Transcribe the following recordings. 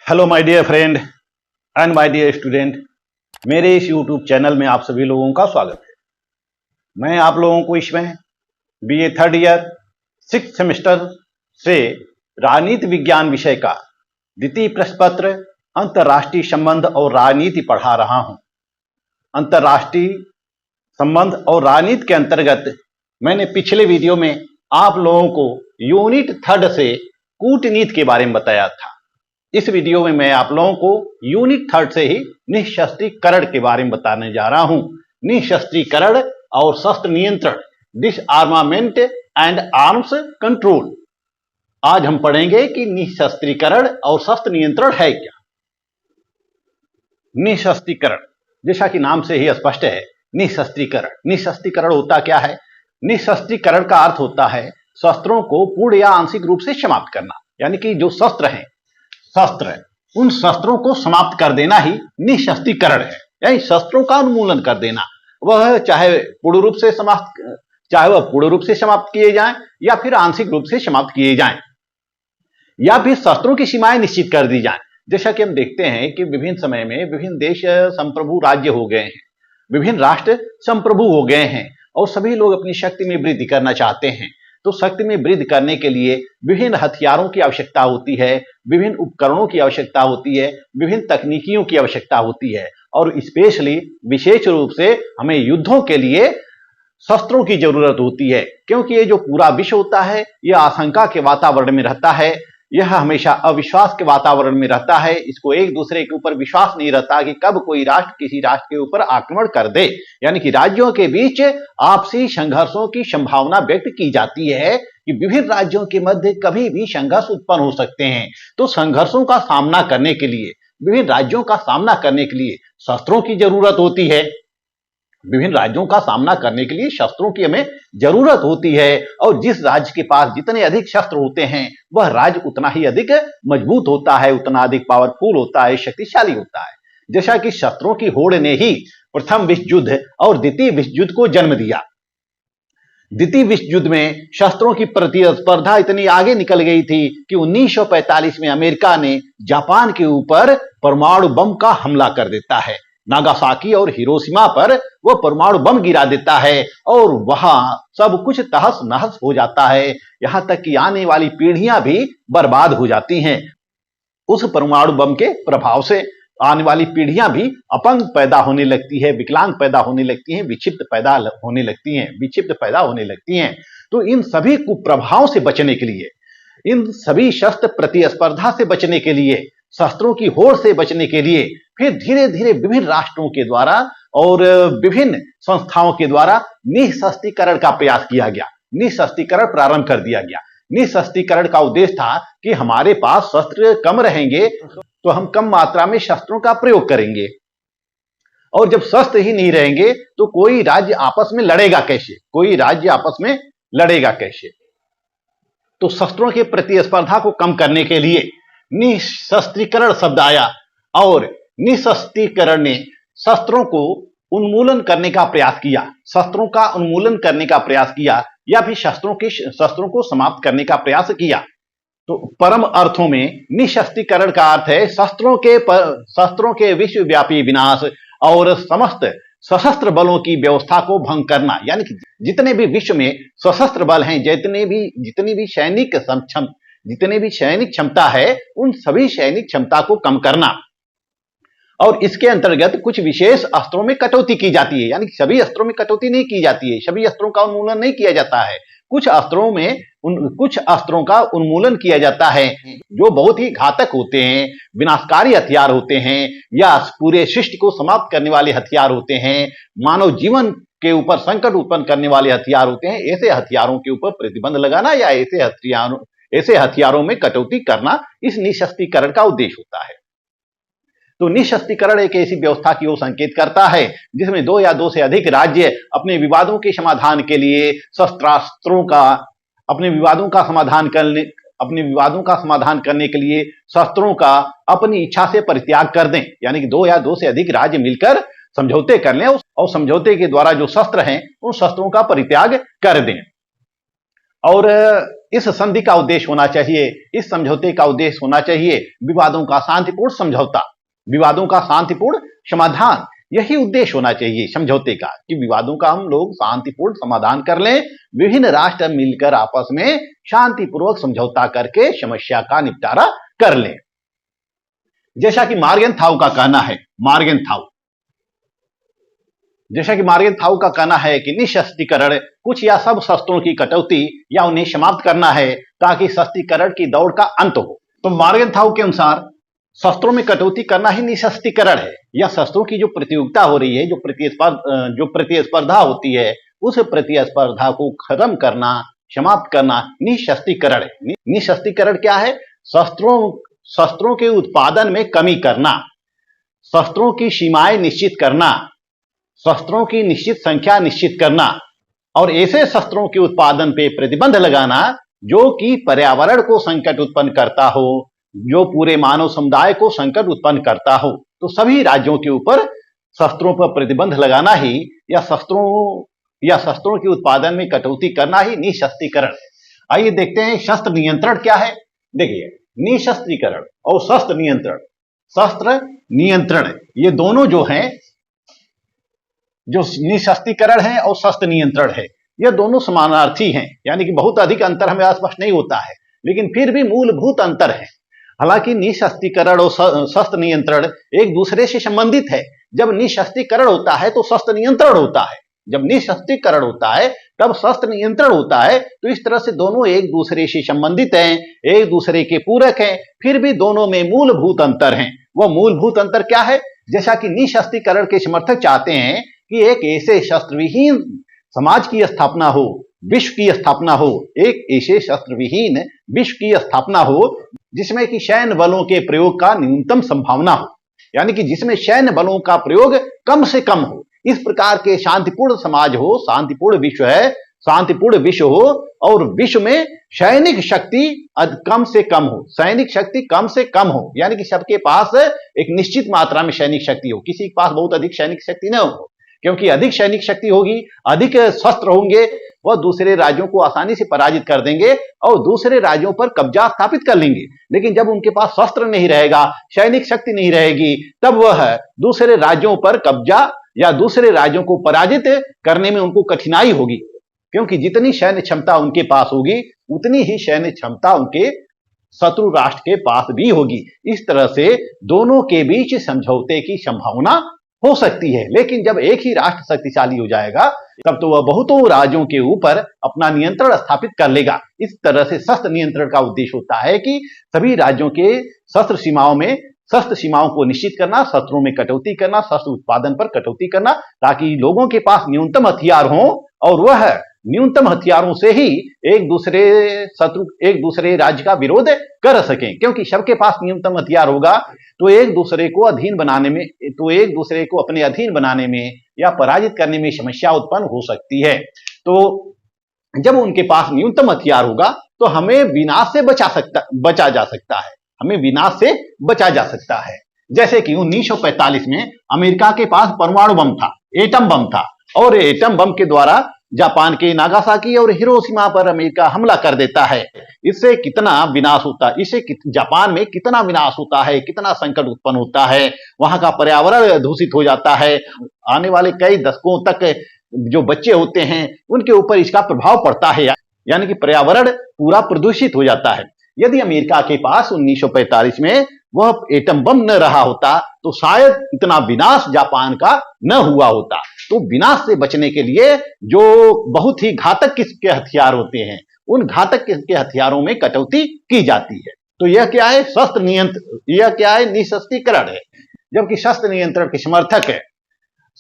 Hello my dear friend and my dear student. मेरे इस YouTube channel में आप सभी लोगों का स्वागत है। मैं आप लोगों को इसमें BA third year 6th semester से राजनीति विज्ञान विषय का द्वितीय प्रश्न पत्र अंतर्राष्ट्रीय संबंध और राजनीति पढ़ा रहा हूं। अंतर्राष्ट्रीय संबंध और राजनीति के अंतर्गत मैंने पिछले वीडियो में आप लोगों को यूनिट थर्ड से कूटनीति के बारे में बताया था। इस वीडियो में मैं आप लोगों को यूनिट थर्ड से ही निःशस्त्रीकरण के बारे में बताने जा रहा हूं। निःशस्त्रीकरण और शस्त्र नियंत्रण, डिसआर्मामेंट एंड आर्म्स कंट्रोल। आज हम पढ़ेंगे कि निःशस्त्रीकरण और शस्त्र नियंत्रण है क्या। निःशस्त्रीकरण जैसा कि नाम से ही स्पष्ट है, निःशस्त्रीकरण होता क्या है। निःशस्त्रीकरण का अर्थ होता है शस्त्रों को पूर्ण या आंशिक रूप से समाप्त करना, यानी कि जो शस्त्र हैं, उन शस्त्रों को समाप्त कर देना ही निःशस्त्रीकरण है, यानी शस्त्रों का उन्मूलन कर देना। वह चाहे पूर्ण रूप से समाप्त किए जाएं या फिर आंशिक रूप से समाप्त किए जाएं, या फिर शस्त्रों की सीमाएं निश्चित कर दी जाएं। जैसा कि हम देखते हैं कि विभिन्न समय में विभिन्न देश संप्रभु राज्य हो गए हैं, विभिन्न राष्ट्र संप्रभु हो गए हैं और सभी लोग अपनी शक्ति में वृद्धि करना चाहते हैं। तो शक्ति में वृद्धि करने के लिए विभिन्न हथियारों की आवश्यकता होती है, विभिन्न उपकरणों की आवश्यकता होती है, विभिन्न तकनीकियों की आवश्यकता होती है और स्पेशली विशेष रूप से हमें युद्धों के लिए शस्त्रों की जरूरत होती है, क्योंकि ये जो पूरा विश्व होता है यह आशंका के वातावरण में रहता है, यह हमेशा अविश्वास के वातावरण में रहता है। इसको एक दूसरे के ऊपर विश्वास नहीं रहता कि कब कोई राष्ट्र किसी राष्ट्र के ऊपर आक्रमण कर दे, यानी कि राज्यों के बीच आपसी संघर्षों की संभावना व्यक्त की जाती है कि विभिन्न राज्यों के मध्य कभी भी संघर्ष उत्पन्न हो सकते हैं। तो संघर्षों का सामना करने के लिए, विभिन्न राज्यों का सामना करने के लिए शस्त्रों की जरूरत होती है। विभिन्न राज्यों का सामना करने के लिए शस्त्रों की हमें जरूरत होती है और जिस राज्य के पास जितने अधिक शस्त्र होते हैं वह राज्य उतना ही अधिक मजबूत होता है, उतना अधिक पावरफुल होता है, शक्तिशाली होता है। जैसा कि शस्त्रों की होड़ ने ही प्रथम विश्व युद्ध और द्वितीय विश्व युद्ध को जन्म दिया। द्वितीय विश्व युद्ध में शस्त्रों की प्रतिस्पर्धा इतनी आगे निकल गई थी कि 1945 में अमेरिका ने जापान के ऊपर परमाणु बम का हमला कर देता है। नागासाकी और हिरोशिमा पर वह परमाणु बम गिरा देता है और वहां सब कुछ तहस नहस हो जाता है, यहां तक कि आने वाली पीढ़ियां भी बर्बाद हो जाती हैं। उस परमाणु बम के प्रभाव से आने वाली पीढ़ियां भी अपंग पैदा होने लगती है, विकलांग पैदा होने लगती हैं, विक्षिप्त पैदा होने लगती हैं। तो इन सभी कुप्रभावों से बचने के लिए, इन सभी शस्त्र प्रतिस्पर्धा से बचने के लिए, शस्त्रों की होड़ से बचने के लिए फिर धीरे धीरे विभिन्न राष्ट्रों के द्वारा और विभिन्न संस्थाओं के द्वारा निःशस्त्रीकरण का प्रयास किया गया, निःशस्त्रीकरण प्रारंभ कर दिया गया। निःशस्त्रीकरण का उद्देश्य था कि हमारे पास शस्त्र कम रहेंगे तो हम कम मात्रा में शस्त्रों का प्रयोग करेंगे, और जब शस्त्र ही नहीं रहेंगे तो कोई राज्य आपस में लड़ेगा कैसे। तो शस्त्रों के प्रतिस्पर्धा को कम करने के लिए निःशस्त्रीकरण शब्द आया और निःशस्त्रीकरण ने शस्त्रों को उन्मूलन करने का प्रयास किया, या फिर शस्त्रों को समाप्त करने का प्रयास किया। तो परम अर्थों में निःशस्त्रीकरण का अर्थ है शस्त्रों के विश्वव्यापी विनाश और समस्त सशस्त्र बलों की व्यवस्था को भंग करना, यानी कि जितने भी विश्व में सशस्त्र बल हैं, जितनी भी सैनिक क्षमता है, उन सभी सैनिक क्षमता को कम करना। और इसके अंतर्गत कुछ विशेष अस्त्रों में कटौती की जाती है, यानी कि सभी अस्त्रों में कटौती नहीं की जाती है, सभी अस्त्रों का उन्मूलन नहीं किया जाता है। कुछ अस्त्रों का उन्मूलन किया जाता है जो बहुत ही घातक होते हैं, विनाशकारी हथियार होते हैं, या पूरे सृष्टि को समाप्त करने वाले हथियार होते हैं, मानव जीवन के ऊपर संकट उत्पन्न करने वाले हथियार होते हैं। ऐसे हथियारों के ऊपर प्रतिबंध लगाना या ऐसे हथियारों में कटौती करना इस निःशस्त्रीकरण का उद्देश्य होता है। तो निःशस्त्रीकरण एक ऐसी व्यवस्था की ओर संकेत करता है जिसमें दो या दो से अधिक राज्य अपने विवादों के समाधान के लिए अपने विवादों का समाधान करने के लिए शस्त्रों का अपनी इच्छा से परित्याग कर दें, यानी कि दो या दो से अधिक राज्य मिलकर समझौते कर लें और समझौते के द्वारा जो शस्त्र हैं उन शस्त्रों का परित्याग कर दें। और इस संधि का उद्देश्य होना चाहिए, इस समझौते का उद्देश्य होना चाहिए विवादों का शांतिपूर्ण समझौता, विवादों का शांतिपूर्ण समाधान। यही उद्देश्य होना चाहिए समझौते का कि विवादों का हम लोग शांतिपूर्ण समाधान कर लें, विभिन्न राष्ट्र मिलकर आपस में शांतिपूर्वक समझौता करके समस्या का निपटारा कर लें। जैसा कि मार्गेनथाउ का कहना है, जैसा कि मार्गेनथाउ का कहना है कि निःशस्त्रीकरण कुछ या सब शस्त्रों की कटौती या उन्हें समाप्त करना है ताकि शस्त्रीकरण की दौड़ का अंत हो। तो मार्गेनथाउ के अनुसार शस्त्रों में कटौती करना ही निःशस्त्रीकरण है, या शस्त्रों की जो प्रतियोगिता हो रही है, जो प्रतिस्पर्धा होती है, उस प्रतिस्पर्धा को खत्म करना, समाप्त करना निःशस्त्रीकरण है। निःशस्त्रीकरण क्या है? शस्त्रों के उत्पादन में कमी करना, शस्त्रों की सीमाएं निश्चित करना, शस्त्रों की निश्चित संख्या निश्चित करना और ऐसे शस्त्रों के उत्पादन पे प्रतिबंध लगाना जो कि पर्यावरण को संकट उत्पन्न करता हो, जो पूरे मानव समुदाय को संकट उत्पन्न करता हो। तो सभी राज्यों के ऊपर शस्त्रों पर प्रतिबंध लगाना ही या शस्त्रों के उत्पादन में कटौती करना ही निःशस्त्रीकरण है। आइए देखते हैं शस्त्र नियंत्रण क्या है। देखिए, निःशस्त्रीकरण और शस्त्र नियंत्रण ये दोनों जो हैं, जो निःशस्त्रीकरण है और शस्त्र नियंत्रण है, ये दोनों समानार्थी हैं, यानी कि बहुत अधिक अंतर हमें स्पष्ट नहीं होता है, लेकिन फिर भी मूलभूत अंतर है। हालांकि निःशस्त्रीकरण और शस्त्र नियंत्रण एक दूसरे से संबंधित है। जब निःशस्त्रीकरण होता है तो शस्त्र नियंत्रण होता है, जब निःशस्त्रीकरण होता है तब शस्त्र नियंत्रण होता है। तो इस तरह से दोनों एक दूसरे से संबंधित हैं, एक दूसरे के पूरक हैं, फिर भी दोनों में मूलभूत अंतर हैं। वह मूलभूत अंतर क्या है? जैसा कि निःशस्त्रीकरण के समर्थक चाहते हैं कि एक ऐसे शस्त्र विहीन समाज की स्थापना हो, विश्व की स्थापना हो, एक ऐसे शस्त्र विहीन विश्व की स्थापना हो जिसमें कि सैन्य बलों के प्रयोग का न्यूनतम संभावना हो, यानी कि जिसमें सैन्य बलों का प्रयोग कम से कम हो। इस प्रकार के शांतिपूर्ण समाज हो, शांतिपूर्ण विश्व हो और विश्व में सैनिक शक्ति कम से कम हो, यानी कि सबके पास एक निश्चित मात्रा में सैनिक शक्ति हो, किसी के पास बहुत अधिक सैनिक शक्ति न हो, क्योंकि अधिक सैनिक शक्ति होगी, अधिक शस्त्र होंगे, वह दूसरे राज्यों को आसानी से पराजित कर देंगे और दूसरे राज्यों पर कब्जा स्थापित कर लेंगे। लेकिन जब उनके पास शस्त्र नहीं रहेगा, सैनिक शक्ति नहीं रहेगी, तब वह दूसरे राज्यों पर कब्जा या दूसरे राज्यों को पराजित करने में उनको कठिनाई होगी, क्योंकि जितनी सैन्य क्षमता उनके पास होगी उतनी ही सैन्य क्षमता उनके शत्रु राष्ट्र के पास भी होगी। इस तरह से दोनों के बीच समझौते की संभावना हो सकती है। लेकिन जब एक ही राष्ट्र शक्तिशाली हो जाएगा तब तो वह बहुतों राज्यों के ऊपर अपना नियंत्रण स्थापित कर लेगा। इस तरह से शस्त्र नियंत्रण का उद्देश्य होता है कि सभी राज्यों के शस्त्र सीमाओं को निश्चित करना, शस्त्रों में कटौती करना, शस्त्र उत्पादन पर कटौती करना, ताकि लोगों के पास न्यूनतम हथियार हों और वह न्यूनतम हथियारों से ही एक दूसरे राज्य का विरोध कर सकें। क्योंकि सबके पास न्यूनतम हथियार होगा तो एक दूसरे को अपने अधीन बनाने में या पराजित करने में समस्या उत्पन्न हो सकती है। तो जब उनके पास न्यूनतम हथियार होगा तो हमें विनाश से बचा जा सकता है। जैसे कि 1945 में अमेरिका के पास परमाणु बम था, एटम बम था, और एटम बम के द्वारा जापान के नागासाकी और हिरोशिमा पर अमेरिका हमला कर देता है। इससे कितना विनाश होता है, इससे जापान में कितना विनाश होता है, कितना संकट उत्पन्न होता है, वहां का पर्यावरण दूषित हो जाता है। आने वाले कई दशकों तक जो बच्चे होते हैं उनके ऊपर इसका प्रभाव पड़ता है, यानी कि पर्यावरण पूरा प्रदूषित हो जाता है। यदि अमेरिका के पास 1945 में वह एटम बम न रहा होता तो शायद इतना विनाश जापान का न हुआ होता। तो विनाश से बचने के लिए जो बहुत ही घातक किस्म के हथियार होते हैं, उन घातक किस्म के हथियारों में कटौती की जाती है। तो यह क्या है? निःशस्त्रीकरण है। जबकि शस्त्र नियंत्रण के समर्थक है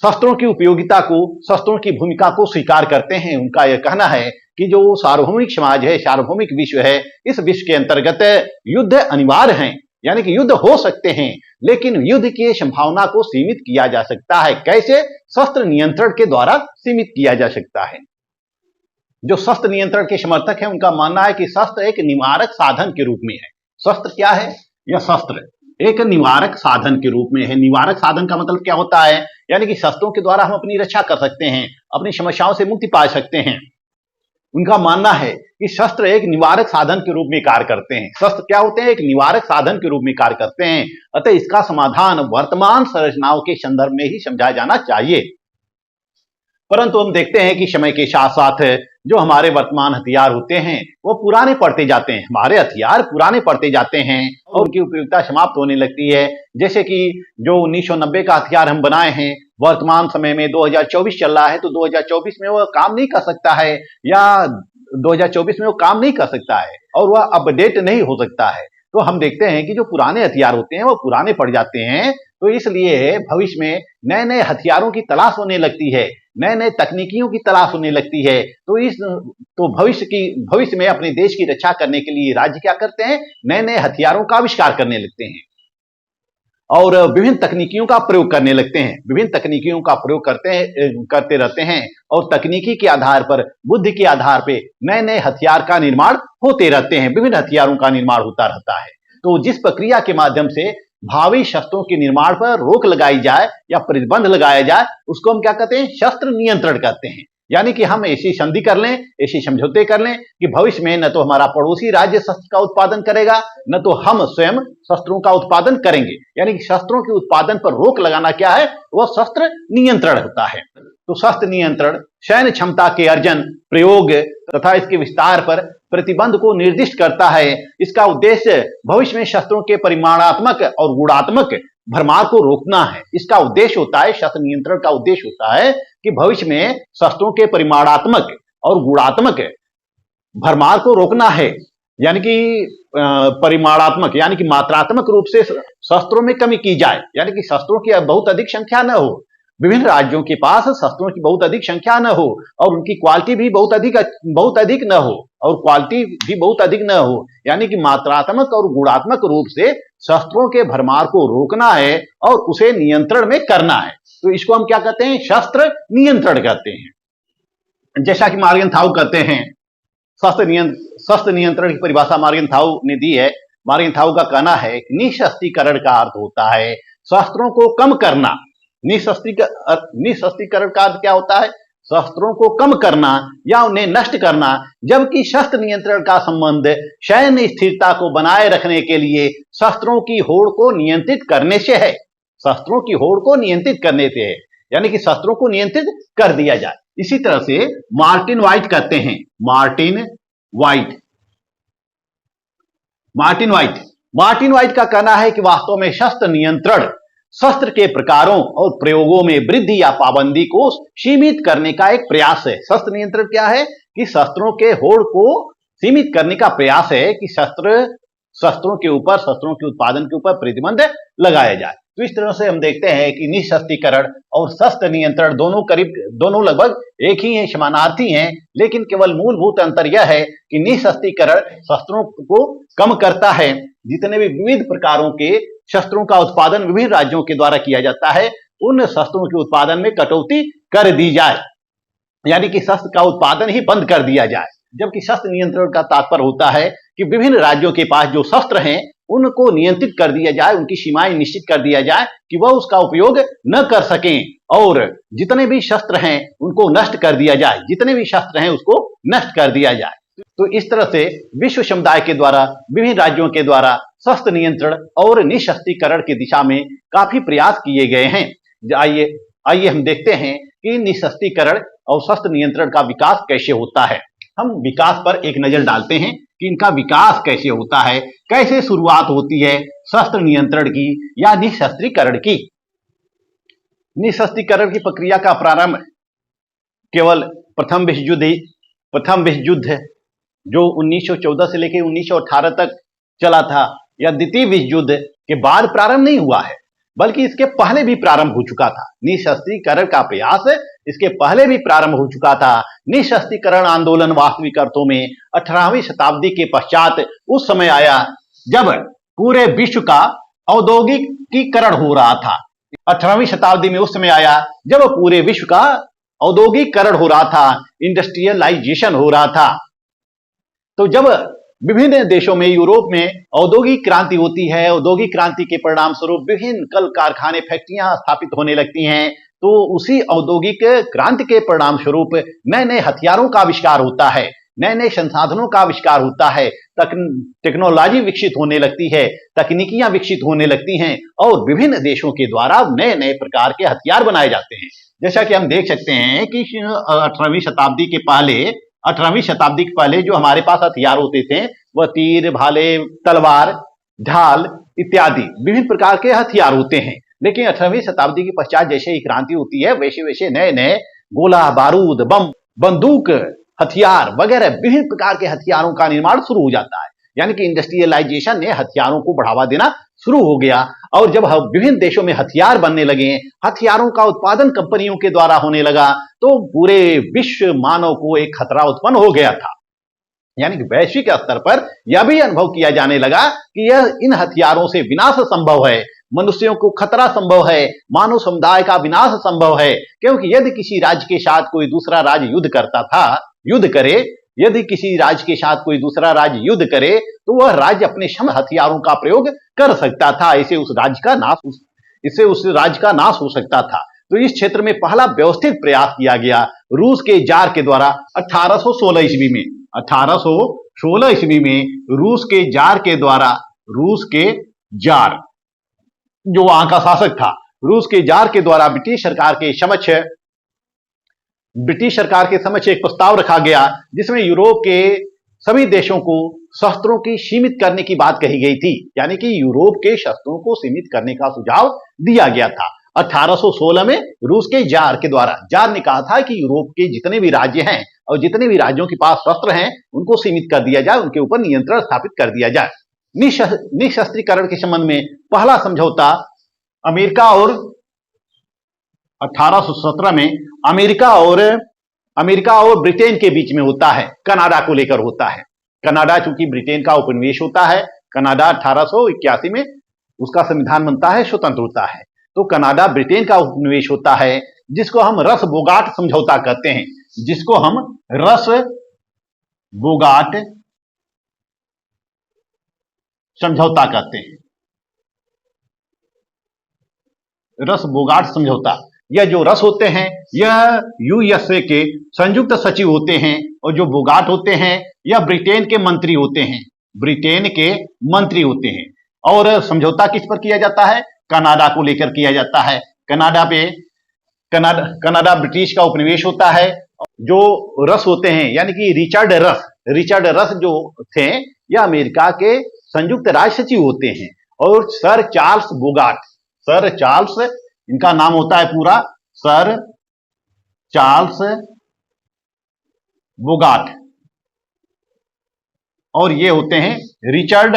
शस्त्रों की उपयोगिता को, शस्त्रों की भूमिका को स्वीकार करते हैं। उनका यह कहना है कि जो सार्वभौमिक समाज है, सार्वभौमिक विश्व है, इस विश्व के अंतर्गत युद्ध अनिवार्य है, यानी कि युद्ध हो सकते हैं, लेकिन युद्ध की संभावना को सीमित किया जा सकता है। कैसे? शस्त्र नियंत्रण के द्वारा सीमित किया जा सकता है। जो शस्त्र नियंत्रण के समर्थक हैं उनका मानना है कि शस्त्र एक निवारक साधन के रूप में है। शस्त्र क्या है? यह शस्त्र एक निवारक साधन के रूप में है। निवारक साधन का मतलब क्या होता है? यानी कि शस्त्रों के द्वारा हम अपनी रक्षा कर सकते हैं, अपनी समस्याओं से मुक्ति पा सकते हैं। उनका मानना है कि शस्त्र एक निवारक साधन के रूप में कार्य करते हैं। शस्त्र क्या होते हैं? एक निवारक साधन के रूप में कार्य करते हैं। अतः इसका समाधान वर्तमान संरचनाओं के संदर्भ में ही समझा जाना चाहिए। परंतु हम देखते हैं कि समय के साथ साथ जो हमारे वर्तमान हथियार होते हैं वो पुराने पड़ते जाते हैं। हमारे हथियार पुराने पड़ते जाते हैं और उनकी उपयोगिता समाप्त होने लगती है। जैसे कि जो 1990 का हथियार हम बनाए हैं, वर्तमान समय में 2024 चल रहा है, तो 2024 में वो काम नहीं कर सकता है, या 2024 में वो काम नहीं कर सकता है और वह अपडेट नहीं हो सकता है। तो हम देखते हैं कि जो पुराने हथियार होते हैं वो पुराने पड़ जाते हैं। तो इसलिए भविष्य में नए नए हथियारों की तलाश होने लगती है, नए नए तकनीकियों की तलाश होने लगती है। तो भविष्य में अपने देश की रक्षा करने के लिए राज्य क्या करते हैं? नए नए हथियारों का आविष्कार करने लगते हैं और विभिन्न तकनीकियों का प्रयोग करने लगते हैं। विभिन्न तकनीकियों का प्रयोग करते रहते हैं और तकनीकी के आधार पर, बुद्धि के आधार पर नए नए हथियार का निर्माण होते रहते हैं। विभिन्न हथियारों का निर्माण होता रहता है। तो जिस प्रक्रिया के माध्यम से भावी शस्त्रों के निर्माण पर रोक लगाई जाए या प्रतिबंध लगाया जाए, उसको हम क्या कहते हैं? शस्त्र नियंत्रण कहते हैं। यानी कि हम ऐसी संधि कर लें, ऐसी समझौते कर लें कि भविष्य में न तो हमारा पड़ोसी राज्य शस्त्र का उत्पादन करेगा, न तो हम स्वयं शस्त्रों का उत्पादन करेंगे। यानी कि शस्त्रों के उत्पादन पर रोक लगाना क्या है? वह शस्त्र नियंत्रण होता है। तो शस्त्र नियंत्रण सैन्य क्षमता के अर्जन, प्रयोग तथा इसके विस्तार पर प्रतिबंध को निर्दिष्ट करता है। इसका उद्देश्य भविष्य में शस्त्रों के परिमाणात्मक और गुणात्मक भरमार को रोकना है। इसका उद्देश्य होता है, शस्त्र नियंत्रण का उद्देश्य होता है कि भविष्य में शस्त्रों के परिमाणात्मक और गुणात्मक भरमार को रोकना है। यानी कि परिमाणात्मक यानी कि मात्रात्मक रूप से शस्त्रों में कमी की जाए, यानी कि शस्त्रों की बहुत अधिक संख्या न हो, विभिन्न राज्यों के पास शस्त्रों की बहुत अधिक संख्या न हो और उनकी क्वालिटी भी बहुत अधिक न हो और क्वालिटी भी बहुत अधिक न हो। यानी कि मात्रात्मक और गुणात्मक रूप से शस्त्रों के भरमार को रोकना है और उसे नियंत्रण में करना है। तो इसको हम क्या कहते हैं? शस्त्र नियंत्रण कहते हैं। जैसा कि मार्गेनथाउ कहते हैं, शस्त्र नियंत्रण की परिभाषा मार्गेनथाउ ने दी है। मार्गेनथाउ का कहना है कि निशस्त्रीकरण का अर्थ होता है शस्त्रों को कम करना। निशस्त्रीकरण का अर्थ क्या होता है? शस्त्रों को कम करना या उन्हें नष्ट करना, जबकि शस्त्र नियंत्रण का संबंध सैन्य स्थिरता को बनाए रखने के लिए शस्त्रों की होड़ को नियंत्रित करने से है। शस्त्रों की होड़ को नियंत्रित करने से है, यानी कि शस्त्रों को नियंत्रित कर दिया जाए। इसी तरह से मार्टिन वाइट कहते हैं, मार्टिन वाइट का कहना है कि वास्तव में शस्त्र नियंत्रण शस्त्र के प्रकारों और प्रयोगों में वृद्धि या पाबंदी को सीमित करने का एक प्रयास है। शस्त्र नियंत्रण क्या है? कि शस्त्रों के होड़ को सीमित करने का प्रयास है कि शस्त्रों के उत्पादन के ऊपर प्रतिबंध लगाया जाए। तो इस तरह से हम देखते हैं कि निशस्त्रीकरण और शस्त्र नियंत्रण दोनों लगभग एक ही हैं, समानार्थी हैं, लेकिन केवल मूलभूत अंतर यह है कि निशस्त्रीकरण शस्त्रों को कम करता है। जितने भी विविध प्रकारों के शस्त्रों का उत्पादन विभिन्न राज्यों के द्वारा किया जाता है, उन शस्त्रों के उत्पादन में कटौती कर दी जाए, यानी कि शस्त्र का उत्पादन ही बंद कर दिया जाए। जबकि शस्त्र नियंत्रण का तात्पर्य होता है कि विभिन्न राज्यों के पास जो शस्त्र हैं उनको नियंत्रित कर दिया जाए, उनकी सीमाएं निश्चित कर दिया जाए कि वह उसका उपयोग न कर सकें और जितने भी शस्त्र हैं उनको नष्ट कर दिया जाए, जितने भी शस्त्र हैं उसको नष्ट कर दिया जाए। तो इस तरह से विश्व समुदाय के द्वारा, विभिन्न राज्यों के द्वारा शस्त्र नियंत्रण और निशस्त्रीकरण की दिशा में काफी प्रयास किए गए हैं। आइए हम देखते हैं कि निशस्त्रीकरण और शस्त्र नियंत्रण का विकास कैसे होता है। हम विकास पर एक नजर डालते हैं कि इनका विकास कैसे होता है, कैसे शुरुआत होती है शस्त्र नियंत्रण की या निशस्त्रीकरण की। निशस्त्रीकरण की प्रक्रिया का प्रारंभ केवल प्रथम विश्व युद्ध जो 1914 से लेकर 1918 तक चला था या द्वितीय विश्व युद्ध के बाद प्रारंभ नहीं हुआ है, बल्कि इसके पहले भी प्रारंभ हो चुका था। निशस्त्रीकरण का प्रयास इसके पहले भी प्रारंभ हो चुका था। निशस्त्रीकरण आंदोलन वास्तविक अर्थों में 18वीं शताब्दी के पश्चात उस समय आया जब पूरे विश्व का औद्योगिकीकरण हो रहा था। 18वीं शताब्दी में उस समय आया जब पूरे विश्व का औद्योगिकीकरण हो रहा था, इंडस्ट्रियलाइजेशन हो रहा था। तो जब विभिन्न देशों में, यूरोप में औद्योगिक क्रांति होती है, औद्योगिक क्रांति के परिणाम स्वरूप विभिन्न कल कारखाने, फैक्ट्रियां स्थापित होने लगती हैं, तो उसी औद्योगिक क्रांति के परिणाम स्वरूप नए नए हथियारों का आविष्कार होता है। नए नए संसाधनों का आविष्कार होता है, टेक्नोलॉजी विकसित होने लगती है, तकनीकियां विकसित होने लगती हैं और विभिन्न देशों के द्वारा नए नए प्रकार के हथियार बनाए जाते हैं। जैसा कि हम देख सकते हैं कि 18वीं शताब्दी के पहले 18वीं शताब्दी के पहले जो हमारे पास हथियार होते थे वह तीर, भाले, तलवार, ढाल इत्यादि विभिन्न प्रकार के हथियार होते हैं। लेकिन 18वीं शताब्दी के पश्चात जैसे ही क्रांति होती है वैसे वैसे नए नए गोला बारूद, बम, बंदूक, हथियार वगैरह विभिन्न प्रकार के हथियारों का निर्माण शुरू हो जाता है। यानी कि इंडस्ट्रियलाइजेशन ने हथियारों को बढ़ावा देना शुरू हो गया और जब विभिन्न देशों में हथियार बनने लगे, हथियारों का उत्पादन कंपनियों के द्वारा होने लगा, तो पूरे विश्व मानव को एक खतरा उत्पन्न हो गया था। यानी कि वैश्विक स्तर पर यह भी अनुभव किया जाने लगा कि यह इन हथियारों से विनाश संभव है, मनुष्यों को खतरा संभव है, मानव समुदाय का विनाश संभव है। क्योंकि यदि किसी राज्य के साथ कोई दूसरा राज्य यदि किसी राज्य के साथ कोई दूसरा राज्य युद्ध करे तो वह राज्य अपने क्षम हथियारों का प्रयोग कर सकता था। इससे उस राज्य का नाश हो सकता था। तो इस क्षेत्र में पहला व्यवस्थित प्रयास किया गया रूस के जार के द्वारा 1816 ईस्वी में। 1816 ईस्वी में रूस के जार के द्वारा, रूस के जार जो वहां का शासक था, रूस के जार के द्वारा ब्रिटिश सरकार के समक्ष एक प्रस्ताव रखा गया जिसमें यूरोप के सभी देशों को शस्त्रों की सीमित करने की बात कही गई थी। यानी कि यूरोप के शस्त्रों को सीमित करने का सुझाव दिया गया था। 1816 में रूस के जार के द्वारा, जार ने कहा था कि यूरोप के जितने भी राज्य हैं और जितने भी राज्यों के पास शस्त्र हैं उनको सीमित कर दिया जाए, उनके ऊपर नियंत्रण स्थापित कर दिया जाए। निशस्त्रीकरण के संबंध में पहला समझौता अमेरिका और 1817 में अमेरिका और ब्रिटेन के बीच में होता है, कनाडा को लेकर होता है। कनाडा चूंकि ब्रिटेन का उपनिवेश होता है, कनाडा 1881 में उसका संविधान बनता है, स्वतंत्र होता है। तो कनाडा ब्रिटेन का उपनिवेश होता है जिसको हम रस-बोगाट समझौता कहते हैं, जिसको हम रस-बोगाट समझौता कहते हैं। रस-बोगाट समझौता, यह जो रस होते हैं यह यूएसए के संयुक्त सचिव होते हैं और जो बोगाट होते हैं यह ब्रिटेन के मंत्री होते हैं, ब्रिटेन के मंत्री होते हैं। और समझौता किस पर किया जाता है? कनाडा को लेकर किया जाता है। कनाडा ब्रिटिश का उपनिवेश होता है। जो रस होते हैं यानी कि रिचर्ड रस जो थे यह अमेरिका के संयुक्त राज्य सचिव होते हैं। और सर चार्ल्स इनका नाम होता है पूरा सर चार्ल्स बोगाट, और ये होते हैं रिचर्ड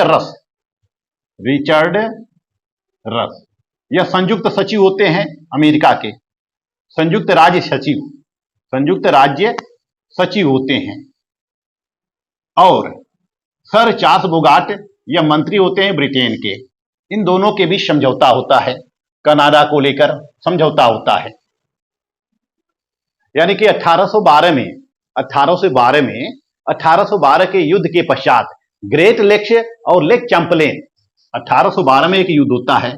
रस। यह संयुक्त सचिव होते हैं अमेरिका के, संयुक्त राज्य सचिव होते हैं। और सर चार्ल्स बोगाट यह मंत्री होते हैं ब्रिटेन के। इन दोनों के बीच समझौता होता है, कनाडा को लेकर समझौता होता है। यानी कि 1812 के युद्ध के पश्चात ग्रेट लेक्स और लेक चैंपलेन, 1812 में एक युद्ध होता है,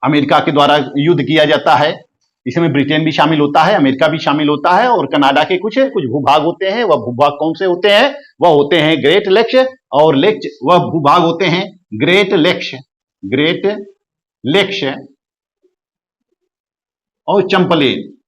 अमेरिका के द्वारा युद्ध किया जाता है। इसमें ब्रिटेन भी शामिल होता है, अमेरिका भी शामिल होता है और कनाडा के कुछ भूभाग होते हैं। वह भूभाग कौन से होते हैं? वह होते हैं ग्रेट लेक्स और वह भूभाग होते हैं ग्रेट लेक्स और चैंपलेन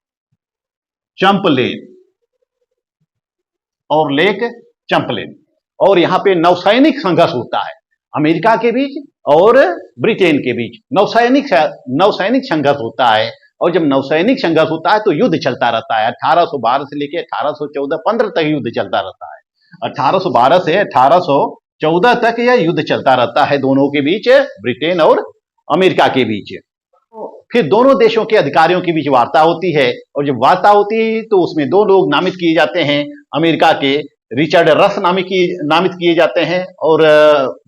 और लेक चैंपलेन। और यहां पे नौसैनिक संघर्ष होता है अमेरिका के बीच और ब्रिटेन के बीच। नौसैनिक संघर्ष होता है और जब नौसैनिक संघर्ष होता है तो युद्ध चलता रहता है। 1812 से लेकर 1814-15 तक युद्ध चलता रहता है। 1812 से 1814 तक यह युद्ध चलता रहता है दोनों के बीच, ब्रिटेन और अमेरिका के बीच। फिर दोनों देशों के अधिकारियों के बीच वार्ता होती है और जब वार्ता होती है तो उसमें दो लोग नामित किए जाते हैं। अमेरिका के रिचर्ड रस नामित किए जाते हैं और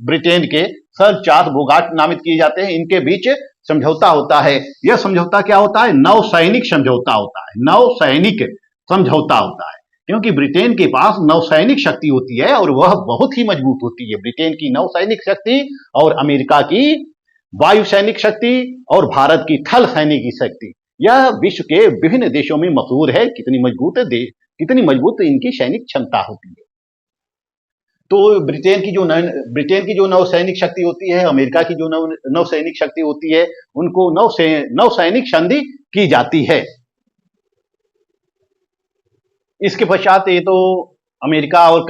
ब्रिटेन के सर चार्ल्स बोगाट नामित किए जाते हैं। इनके बीच समझौता होता है। यह समझौता क्या होता है? नौसैनिक समझौता होता है। नौसैनिक समझौता होता है क्योंकि ब्रिटेन के पास नौसैनिक शक्ति होती है और वह बहुत ही मजबूत होती है। ब्रिटेन की नौसैनिक शक्ति और अमेरिका की वायु सैनिक शक्ति और भारत की थल सैनिक शक्ति, यह विश्व के विभिन्न देशों में मशहूर है। कितनी मजबूत इनकी सैनिक क्षमता होती है। तो ब्रिटेन की जो नौसैनिक शक्ति होती है, अमेरिका की जो नौसैनिक शक्ति होती है, उनको नौसैनिक संधि की जाती है। इसके पश्चात ये तो अमेरिका और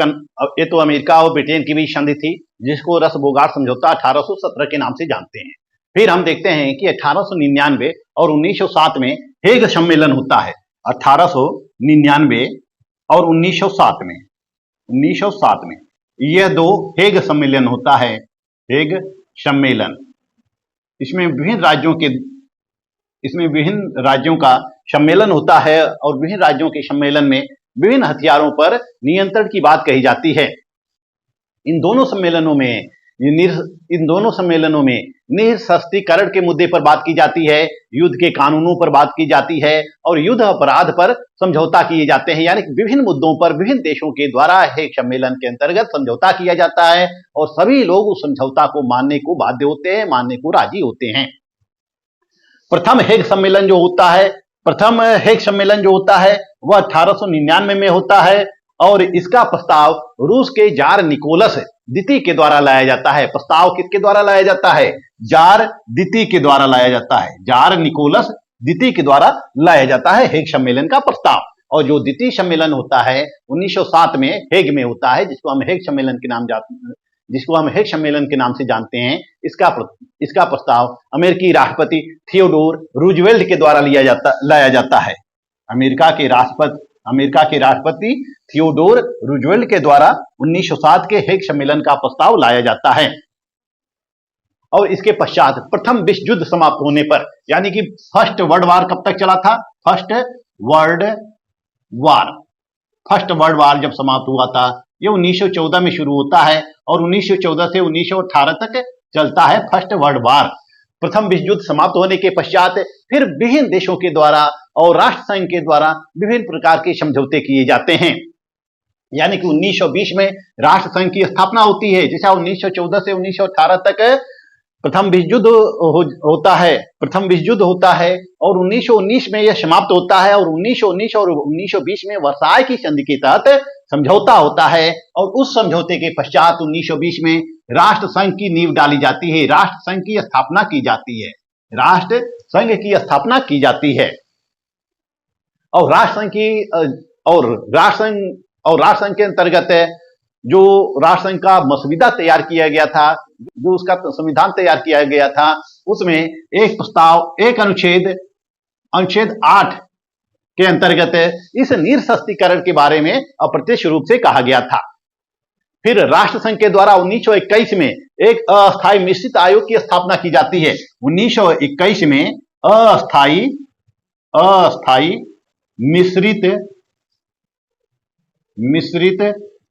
ब्रिटेन की भी संधि थी, जिसको रस-बोगार्ट समझौता 1817 के नाम से जानते हैं। फिर हम देखते हैं कि 1899 और 1907 में हेग सम्मेलन होता है। 1899 और 1907 में यह दो हेग सम्मेलन होता है। हेग सम्मेलन, इसमें विभिन्न राज्यों का सम्मेलन होता है और विभिन्न राज्यों के सम्मेलन में विभिन्न हथियारों पर नियंत्रण की बात कही जाती है। इन दोनों सम्मेलनों में निरस्त्रीकरण के मुद्दे पर बात की जाती है, युद्ध के कानूनों पर बात की जाती है और युद्ध अपराध पर समझौता किए जाते हैं। यानी कि विभिन्न मुद्दों पर विभिन्न देशों के द्वारा हेग सम्मेलन के अंतर्गत समझौता किया जाता है और सभी लोग उस समझौता को मानने को बाध्य होते हैं, मानने को राजी होते हैं। प्रथम हेग सम्मेलन जो होता है वह 1899 में होता है और इसका प्रस्ताव रूस के जार निकोलस द्वितीय के द्वारा लाया जाता है। प्रस्ताव किसके द्वारा लाया जाता है? जार द्वितीय के द्वारा लाया जाता है। जार निकोलस द्वितीय के द्वारा लाया जाता है हेग सम्मेलन का प्रस्ताव। और जो द्वितीय सम्मेलन होता है 1907 में हेग में होता है, जिसको हम हेग सम्मेलन के नाम से जानते हैं। इसका प्रस्ताव अमेरिकी राष्ट्रपति थियोडोर रूजवेल्ट के द्वारा लाया जाता है। अमेरिका के राष्ट्रपति थियोडोर रूजवेल्ट के द्वारा 1907 के हेग सम्मेलन का प्रस्ताव लाया जाता है। और इसके पश्चात प्रथम विश्व युद्ध समाप्त होने पर, यानी कि फर्स्ट वर्ल्ड वार कब तक चला था? फर्स्ट वर्ल्ड वार जब समाप्त हुआ था, यह 1914 में शुरू होता है और 1914 से 1918 तक चलता है फर्स्ट वर्ल्ड वार। प्रथम विश्व युद्ध समाप्त होने के पश्चात फिर विभिन्न देशों के द्वारा और राष्ट्र संघ के द्वारा विभिन्न प्रकार के समझौते किए जाते हैं। यानी कि 1920 में राष्ट्र संघ की स्थापना होती है, जैसा 1914 से 1918 तक प्रथम विश्व युद्ध होता है और 1919 में यह समाप्त होता है और 1919 और 1920 में वर्साय की संधि के तहत समझौता होता है और उस समझौते के पश्चात 1920 में राष्ट्र संघ की नींव डाली जाती है, राष्ट्र संघ की स्थापना की जाती है। राष्ट्र संघ की स्थापना की जाती है और राष्ट्र संघ के अंतर्गत जो राष्ट्र संघ का मसौदा तैयार किया गया था, जो उसका संविधान तैयार किया गया था, उसमें एक अनुच्छेद 8 के अंतर्गत इस निरस्त्रीकरण के बारे में अप्रत्यक्ष रूप से कहा गया था। फिर राष्ट्र संघ के द्वारा 1921 में एक अस्थायी मिश्रित आयोग की स्थापना की जाती है। 1921 में अस्थायी मिश्रित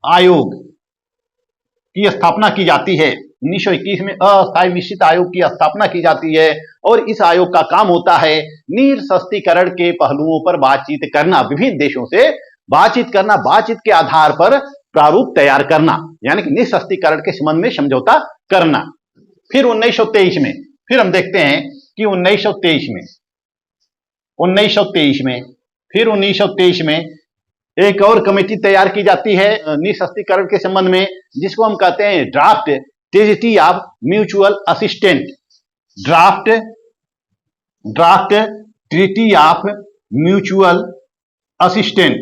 आयोग की स्थापना की जाती है। 1921 में अस्थायी मिश्रित आयोग की स्थापना की जाती है और इस आयोग का काम होता है निरस्त्रीकरण के पहलुओं पर बातचीत करना, विभिन्न देशों से बातचीत करना, बातचीत के आधार पर प्रारूप तैयार करना, यानी कि निरस्त्रीकरण के संबंध में समझौता करना। फिर 1923 में फिर हम देखते हैं कि 1923 में एक और कमेटी तैयार की जाती है निरस्त्रीकरण के संबंध में, जिसको हम कहते हैं draft treaty of mutual assistant. Draft treaty of mutual assistant.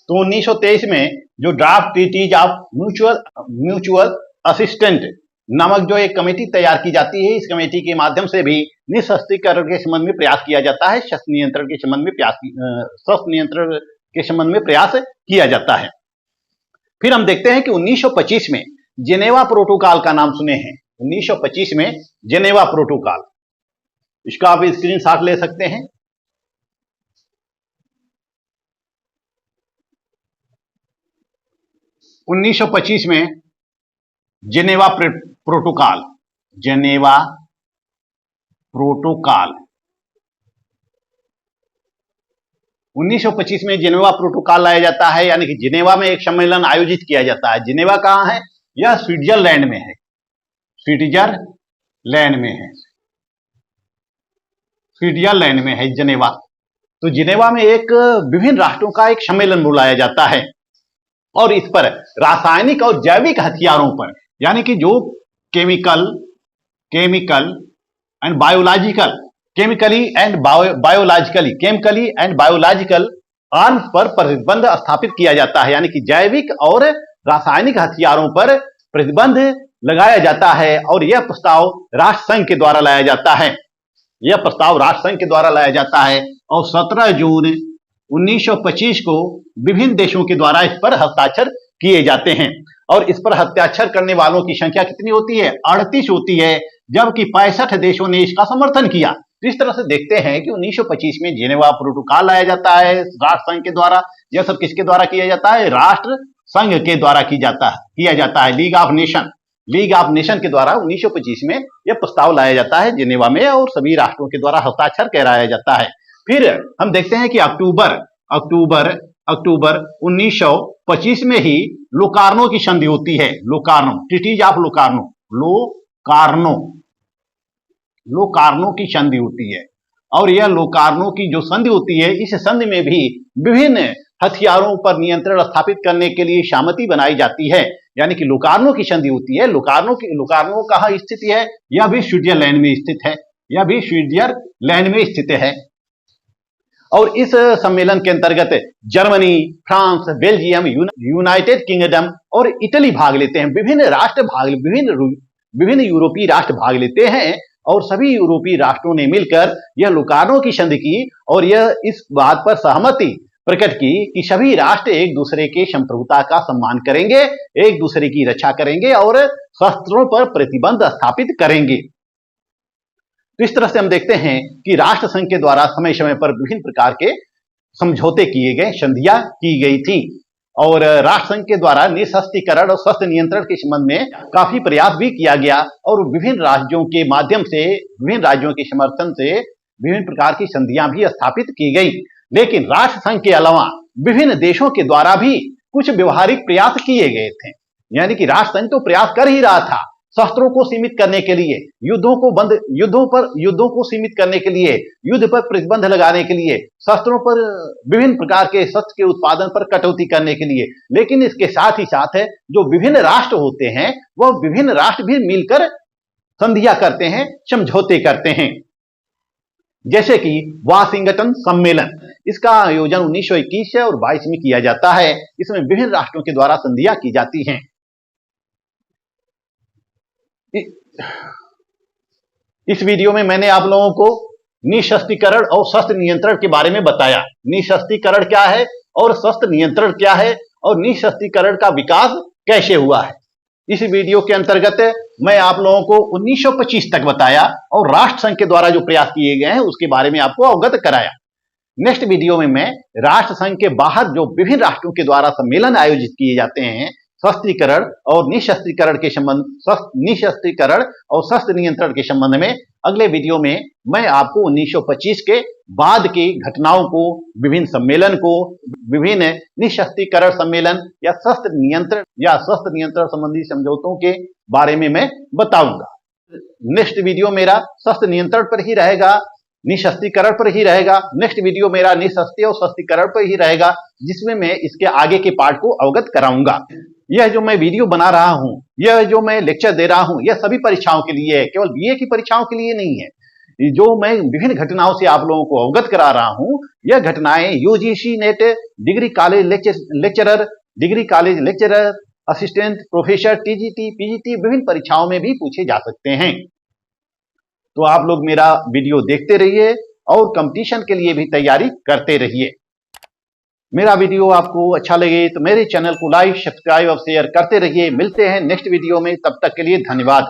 तो 1923 में जो draft treaties of mutual assistant नामक जो एक कमेटी तैयार की जाती है, इस कमेटी के माध्यम से भी निरस्त्रीकरण के संबंध में प्रयास किया जाता है, शस्त्र नियंत्रण के संबंध में प्रयास किया जाता है। फिर हम देखते हैं कि 1925 में जेनेवा प्रोटोकॉल का नाम सुने हैं। 1925 में जेनेवा प्रोटोकॉल, इसका आप स्क्रीनशॉट ले सकते हैं। 1925 में जेनेवा प्रोटोकॉल 1925 में जेनेवा प्रोटोकॉल लाया जाता है, यानी कि जेनेवा में एक सम्मेलन आयोजित किया जाता है। जेनेवा कहां है? यह स्विट्जरलैंड में है। स्विट्जरलैंड में है जिनेवा। तो जिनेवा में एक विभिन्न राष्ट्रों का एक सम्मेलन बुलाया जाता है और इस पर रासायनिक और जैविक हथियारों पर, यानी कि जो chemical and biological chemically and biological arms पर प्रतिबंध स्थापित किया जाता है, यानी कि जैविक और रासायनिक हथियारों पर प्रतिबंध लगाया जाता है। और यह प्रस्ताव राष्ट्र संघ के द्वारा लाया जाता है। और 17 जून 1925 को विभिन्न देशों के द्वारा इस पर हस्ताक्षर किए जाते हैं। और इस पर हस्ताक्षर करने वालों की संख्या कितनी होती है? 38 होती है, जबकि 65 देशों ने इसका समर्थन किया। तो इस तरह से देखते हैं कि 1925 में जिनेवा प्रोटोकॉल लाया जाता है राष्ट्र संघ के द्वारा। यह सब किसके द्वारा किया जाता है? राष्ट्र संघ के द्वारा किया जाता है। लीग ऑफ नेशन के द्वारा 1925 में यह प्रस्ताव लाया जाता है जिनेवा में और सभी राष्ट्रों के द्वारा हस्ताक्षर कराया जाता है। फिर हम देखते हैं कि अक्टूबर 1925 में ही लोकार्नो की संधि होती है। ट्रीटीज ऑफ लोकार्नो की संधि होती है। और यह लोकार्नो की जो संधि होती है, इस संधि में भी विभिन्न हथियारों पर नियंत्रण स्थापित करने के लिए सहमति बनाई जाती है, यानी कि लोकार्नो की संधि होती है। लोकार्नो कहाँ स्थित है? यह भी स्विट्जरलैंड में स्थित है। और इस सम्मेलन के अंतर्गत Germany, France, Belgium, United kingdom और इटली भाग लेते हैं। विभिन्न यूरोपीय राष्ट्र भाग लेते हैं और सभी यूरोपीय राष्ट्रों ने मिलकर यह लोकार्नो की संधि की और यह इस बात पर सहमति प्रकट की कि सभी राष्ट्र एक दूसरे के संप्रभुता का सम्मान करेंगे, एक दूसरे की रक्षा करेंगे और शस्त्रों पर प्रतिबंध स्थापित करेंगे। तो इस तरह से हम देखते हैं कि राष्ट्र संघ के द्वारा समय समय पर विभिन्न प्रकार के समझौते किए गए, संधियां की गई थी। और राष्ट्र संघ के द्वारा निशस्त्रीकरण और शस्त्र नियंत्रण के संबंध में काफी प्रयास भी किया गया और विभिन्न राज्यों के माध्यम से, विभिन्न राज्यों के समर्थन से विभिन्न प्रकार की संधियां भी स्थापित की गई। लेकिन राष्ट्र संघ के अलावा विभिन्न देशों के द्वारा भी कुछ व्यवहारिक प्रयास किए गए थे, यानी कि राष्ट्र संघ तो प्रयास कर ही रहा था शस्त्रों को सीमित करने के लिए, युद्धों को सीमित करने के लिए, युद्ध पर प्रतिबंध लगाने के लिए, शस्त्रों पर, विभिन्न प्रकार के शस्त्र के उत्पादन पर कटौती करने के लिए। लेकिन इसके साथ ही साथ जो विभिन्न राष्ट्र होते हैं वह विभिन्न राष्ट्र भी मिलकर संधियां करते हैं, समझौते करते हैं। जैसे कि वाशिंगटन सम्मेलन, इसका आयोजन 1921 और 22 में किया जाता है। इसमें विभिन्न राष्ट्रों के द्वारा संधियां की जाती हैं। इस वीडियो में मैंने आप लोगों को निशस्त्रीकरण और शस्त्र नियंत्रण के बारे में बताया। निशस्त्रीकरण क्या है और शस्त्र नियंत्रण क्या है और निशस्त्रीकरण का विकास कैसे हुआ है। इस वीडियो के अंतर्गत मैं आप लोगों को 1925 तक बताया और राष्ट्र संघ के द्वारा जो प्रयास किए गए हैं उसके बारे में आपको अवगत कराया। नेक्स्ट वीडियो में मैं राष्ट्र संघ के बाहर जो विभिन्न राष्ट्रों के द्वारा सम्मेलन आयोजित किए जाते हैं शस्त्रीकरण और निशस्त्रीकरण और शस्त्र नियंत्रण के संबंध में, अगले वीडियो में मैं आपको 1925 के बाद की घटनाओं को, विभिन्न सम्मेलन को, विभिन्न निशस्त्रीकरण सम्मेलन या शस्त्र नियंत्रण संबंधी समझौतों के बारे में मैं बताऊंगा। नेक्स्ट वीडियो मेरा शस्त्र नियंत्रण पर ही रहेगा, निशस्त्रीकरण पर ही रहेगा। नेक्स्ट वीडियो मेरा निशस्त्रीकरण और शस्त्रीकरण पर ही रहेगा, जिसमें मैं इसके आगे के पार्ट को अवगत कराऊंगा। यह जो मैं वीडियो बना रहा हूं, यह जो मैं लेक्चर दे रहा हूं, यह सभी परीक्षाओं के लिए है, केवल बीए की परीक्षाओं के लिए नहीं है। जो मैं विभिन्न घटनाओं से आप लोगों को अवगत करा रहा हूं, यह घटनाएं UGC net, degree college lecturer, assistant professor, TGT, PGT, विभिन्न परीक्षाओं में भी पूछे जा सकते हैं। तो आप लोग मेरा वीडियो देखते रहिए और कंपटीशन के लिए भी तैयारी करते रहिए। मेरा वीडियो आपको अच्छा लगे तो मेरे चैनल को लाइक, सब्सक्राइब और शेयर करते रहिए। मिलते हैं नेक्स्ट वीडियो में, तब तक के लिए धन्यवाद।